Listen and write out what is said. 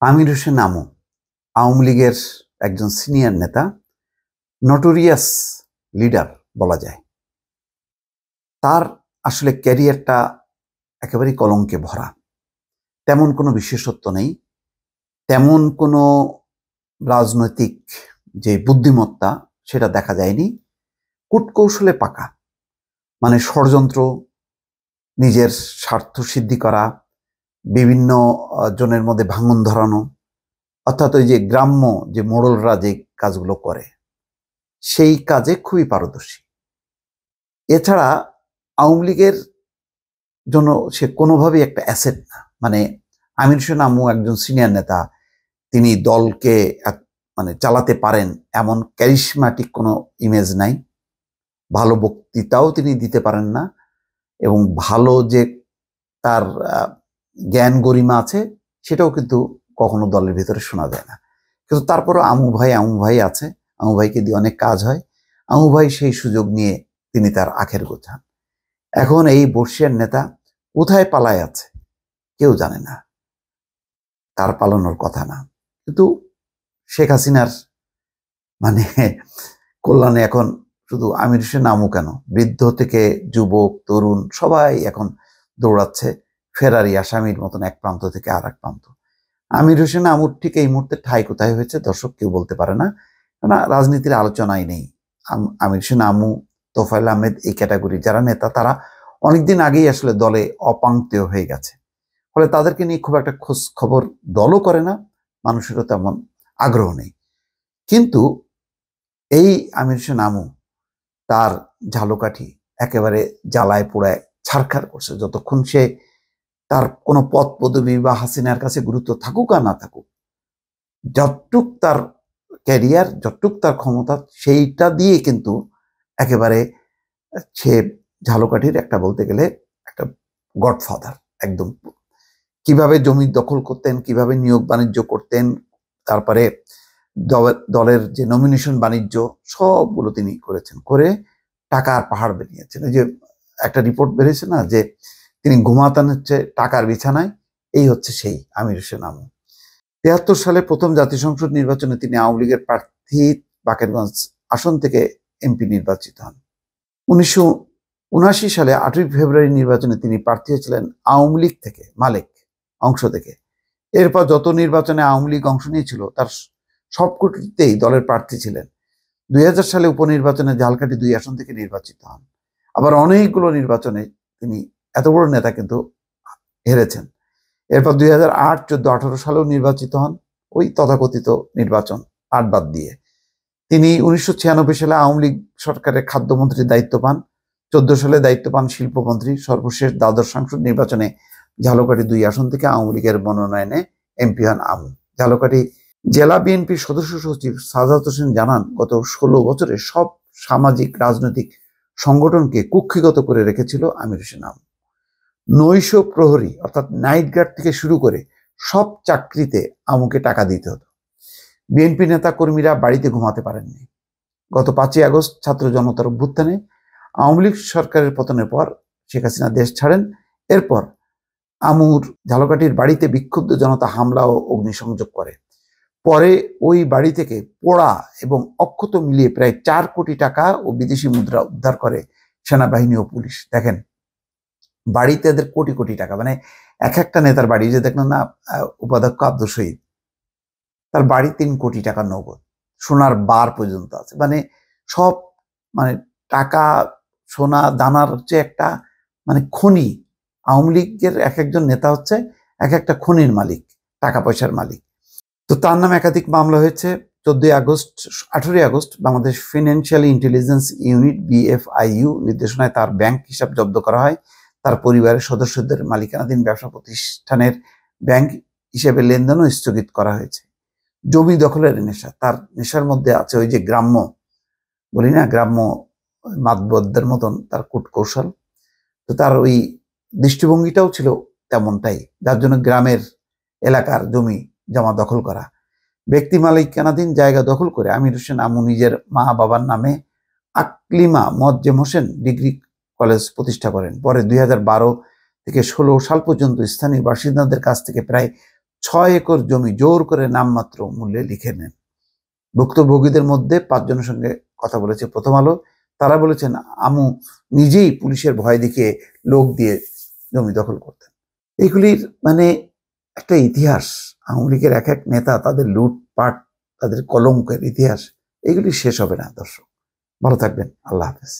আমির হোসেন আমু আওয়ামী লীগের একজন সিনিয়র নেতা, নটোরিয়াস লিডার বলা যায়। তার আসলে ক্যারিয়ারটা একেবারেই কলঙ্কে ভরা। তেমন কোনো বিশেষত্ব নেই, তেমন কোনো রাজনৈতিক যে বুদ্ধিমত্তা সেটা দেখা যায়নি। কূটকৌশলে পাকা, মানে ষড়যন্ত্র, নিজের স্বার্থ সিদ্ধি করা, বিভিন্ন জনের মধ্যে ভাঙন ধরানো, অর্থাৎ ওই যে গ্রাম্য যে মোড়লরা যে কাজগুলো করে সেই কাজে খুবই পারদর্শী। এছাড়া আওয়ামী লীগের জন্য সে কোনোভাবেই একটা অ্যাসেট না। মানে আমির হোসেন আমু একজন সিনিয়র নেতা, তিনি দলকে চালাতে পারেন এমন ক্যারিশম্যাটিক কোনো ইমেজ নাই। ভালো বক্তৃতাও তিনি দিতে পারেন না, এবং ভালো যে তার জ্ঞান গরিমা আছে সেটাও কিন্তু কখনো দলের ভিতরে শোনা যায় না। কিন্তু তারপরও আমু ভাই আছে, আমু ভাইকে দিয়ে অনেক কাজ হয়। আমু ভাই সেই সুযোগ নিয়ে তিনি তার আখের গোছান। এখন এই বর্ষিয়ার নেতা কোথায় পালায় আছে কেউ জানে না, তার পালানোর কথা না। কিন্তু শেখ হাসিনার কল্যাণে এখন শুধু আমির হোসেন আমু কেন, বৃদ্ধ থেকে যুবক তরুণ সবাই এখন দৌড়াচ্ছে ফেরারি আসামির মতন এক প্রান্ত থেকে আর এক প্রান্ত। আমির হোসেন আমুর ঠিক এই মুহূর্তে ঠাঁই কোথায় হয়েছে দর্শক কেউ বলতে পারে না, কেননা রাজনীতির আলোচনাই নেই। আমির হোসেন আমু, তোফায়েল আহমেদ এই ক্যাটাগরি যারা নেতা, তারা অনেকদিন আগেই আসলে দলে অপাংক্তেয় হয়ে গেছে। ফলে তাদেরকে নিয়ে খুব একটা খোঁজ খবর দলও করে না, মানুষেরও তেমন আগ্রহ নেই। কিন্তু এই আমির হোসেন আমু তার ঝালকাঠি একেবারে জ্বালায় পোড়ায় ছারখার করছে। যতক্ষণ সে তার কোনো পদ পদবি বা হাসিনার কাছে গুরুত্ব থাকুক আর না থাকুক, যতটুক তার ক্যারিয়ার, যতটুক তার ক্ষমতা, সেইটা দিয়ে কিন্তু একেবারে সে ঝালকাঠির একটা বলতে গেলে একটা গডফাদার একদম। কিভাবে জমি দখল করতেন, কিভাবে নিয়োগ বাণিজ্য করতেন, তারপরে দলের যে নমিনেশন বাণিজ্য সবগুলো তিনি করেছেন, করে টাকার পাহাড় বেরিয়েছেন। এই যে একটা রিপোর্ট বেরিয়েছে না, যে তিনি ঘুমাতেন হচ্ছে টাকার বিছানায়, এই হচ্ছে সেই আমির হোসেন আমু। ৭৩ সালে প্রথম জাতীয় সংসদ নির্বাচনে তিনি আওয়ামী লীগের প্রার্থী বাকেরগঞ্জ আসন থেকে এমপি নির্বাচিত হন। ১৯৭৯ সালে ৮ই ফেব্রুয়ারি নির্বাচনে তিনি প্রার্থী হয়েছিলেন আওয়ামী লীগ থেকে, মালেক অংশ থেকে। এরপর যত নির্বাচনে আওয়ামী লীগ অংশ নিয়েছিল তার সবকটিতেই দলের প্রার্থী ছিলেন। ২০০০ সালে উপনির্বাচনে ঝালকাঠি ২ আসন থেকে নির্বাচিত হন। আবার অনেকগুলো নির্বাচনে তিনি, এত বড় নেতা কিন্তু হেরেছেন। এরপর ২০০৮, ১৪, ১৮ সালেও নির্বাচিত হন, ওই তথাকথিত নির্বাচন ৮ বাদ দিয়ে। তিনি ১৯৯৬ সালে আওয়ামী লীগ সরকারের খাদ্যমন্ত্রীর দায়িত্ব পান, ১৪ সালে দায়িত্ব পান শিল্পমন্ত্রী। সর্বশেষ দ্বাদশ সংসদ নির্বাচনে ঝালকাঠি ২ আসন থেকে আওয়ামী লীগের মনোনয়নে এমপি হন আমু। ঝালকাঠি জেলা বিএনপির সদস্য সচিব সাজাদ হোসেন জানান, গত ১৬ বছরে সব সামাজিক রাজনৈতিক সংগঠনকে কুক্ষিগত করে রেখেছিল আমির হোসেন আমু। নৈশ প্রহরী অর্থাৎ নাইট গার্ড থেকে শুরু করে সব চাকরিতে আমুকে টাকা দিতে হতো। বিএনপি নেতা কর্মীরা বাড়িতে ঘুমাতে পারেননি। গত ৫ই আগস্ট ছাত্র জনতার অভ্যুত্থানে আওয়ামী লীগ সরকারের পতনের পর শেখ হাসিনা দেশ ছাড়েন। এরপর আমুর ঝালকাঠির বাড়িতে বিক্ষুব্ধ জনতা হামলা ও অগ্নিসংযোগ করে। পরে ওই বাড়ি থেকে পোড়া এবং অক্ষত মিলিয়ে প্রায় ৪ কোটি টাকা ও বিদেশি মুদ্রা উদ্ধার করে সেনাবাহিনী ও পুলিশ। দেখেন, বাড়িতে এদের কোটি কোটি টাকা, মানে এক একটা নেতার বাড়ি, যে দেখলেন না উপাধ্যক্ষ আব্দুল শহীদ, তার বাড়ি ৩ কোটি টাকা নগদ, সোনার বার পর্যন্ত আছে। সব টাকা সোনা দানার হচ্ছে একটা খনি। আওয়ামী লীগের এক একজন নেতা হচ্ছে এক একটা খনির মালিক, টাকা পয়সার মালিক। তো তার নামে একাধিক মামলা হয়েছে। 18ই August Bangladesh financial intelligence unit BFIU নির্দেশনায় তার ব্যাংক হিসাব জব্দ করা হয়। তার পরিবারের সদস্যদের মালিকানাধীন ব্যবসা প্রতিষ্ঠানের ব্যাংক হিসেবে লেনদেনও স্থগিত করা হয়েছে। জমি দখলের নেশা, তার নেশার মধ্যে আছে ওই যে গ্রাম্য, বলি না, গ্রাম্য মাতবরদের মতন তার কূটকৌশল। তো তার ওই দৃষ্টিভঙ্গিটাও ছিল তেমনটাই, যার জন্য গ্রামের এলাকার জমি জমা দখল করা। ব্যক্তি মালিকানাধীন জায়গা দখল করে আমির হোসেন আমু নিজের মা বাবার নামে আকলিমা মোয়াজ্জেম হোসেন ডিগ্রি কলেজ প্রতিষ্ঠা করেন। পরে ২০১২ থেকে ১৬ সাল পর্যন্ত স্থানীয় বাসিন্দাদের কাছ থেকে প্রায় 6 একর জমি জোর করে নামমাত্র মূল্যে লিখে নেন। ভুক্তভোগীদের মধ্যে 5 জনের সঙ্গে কথা বলেছে প্রথম আলো। তারা বলেছেন আমু নিজেই পুলিশের ভয় দেখিয়ে লোক দিয়ে জমি দখল করতেন। এগুলির মানে একটা ইতিহাস, আওয়ামী লীগের এক এক নেতা, তাদের লুটপাট, তাদের কলঙ্কের ইতিহাস, এগুলি শেষ হবে না। দর্শক ভালো থাকবেন, আল্লাহ হাফেজ।